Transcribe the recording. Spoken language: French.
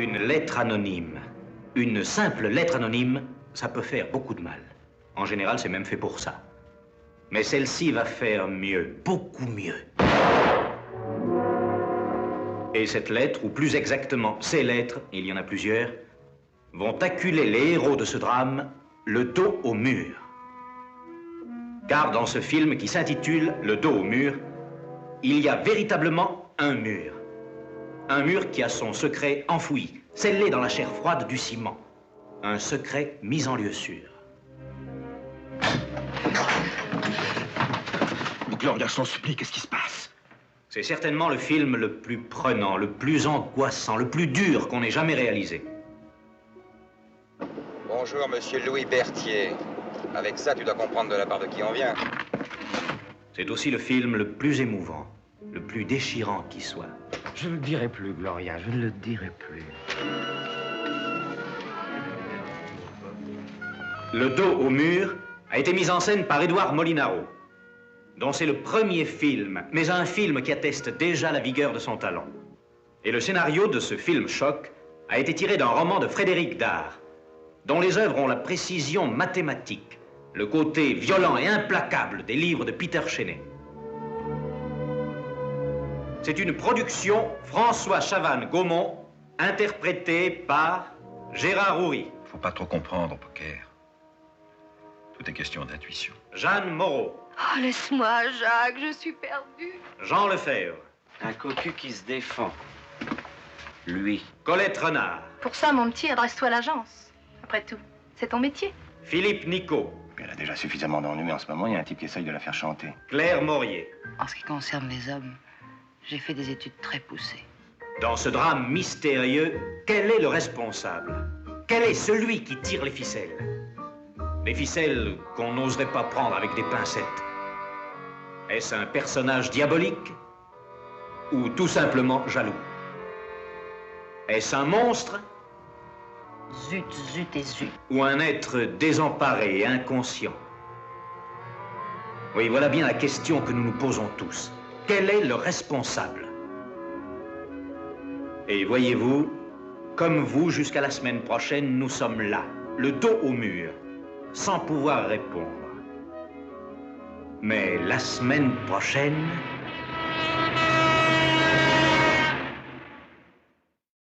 Une lettre anonyme, une simple lettre anonyme, ça peut faire beaucoup de mal. En général, c'est même fait pour ça. Mais celle-ci va faire mieux, beaucoup mieux. Et cette lettre, ou plus exactement ces lettres, il y en a plusieurs, vont acculer les héros de ce drame le dos au mur. Car dans ce film qui s'intitule Le dos au mur, il y a véritablement un mur. Un mur qui a son secret enfoui, scellé dans la chair froide du ciment. Un secret mis en lieu sûr. Gloria, je t'en supplie, qu'est-ce qui se passe? C'est certainement le film le plus prenant, le plus angoissant, le plus dur qu'on ait jamais réalisé. Bonjour, monsieur Louis Berthier. Avec ça, tu dois comprendre de la part de qui on vient. C'est aussi le film le plus émouvant, le plus déchirant qui soit. Je ne le dirai plus, Gloria, je ne le dirai plus. Le dos au mur a été mis en scène par Édouard Molinaro, dont c'est le premier film, mais un film qui atteste déjà la vigueur de son talent. Et le scénario de ce film choc a été tiré d'un roman de Frédéric Dard, dont les œuvres ont la précision mathématique, le côté violent et implacable des livres de Peter Chenet. C'est une production François Chavannes-Gaumont, interprétée par Gérard Houry. Faut pas trop comprendre au poker. Tout est question d'intuition. Jeanne Moreau. Oh, laisse-moi, Jacques, je suis perdue. Jean Lefebvre. Un cocu qui se défend. Lui. Colette Renard. Pour ça, mon petit, adresse-toi à l'agence. Après tout, c'est ton métier. Philippe Nicot. Elle a déjà suffisamment d'ennuis en ce moment, il y a un type qui essaye de la faire chanter. Claire Maurier. En ce qui concerne les hommes, j'ai fait des études très poussées. Dans ce drame mystérieux, quel est le responsable? Quel est celui qui tire les ficelles? Des ficelles qu'on n'oserait pas prendre avec des pincettes. Est-ce un personnage diabolique ou tout simplement jaloux? Est-ce un monstre? Zut, zut et zut. Ou un être désemparé et inconscient? Oui, voilà bien la question que nous nous posons tous. Quel est le responsable? Et voyez-vous, comme vous, jusqu'à la semaine prochaine, nous sommes là, le dos au mur, sans pouvoir répondre. Mais la semaine prochaine...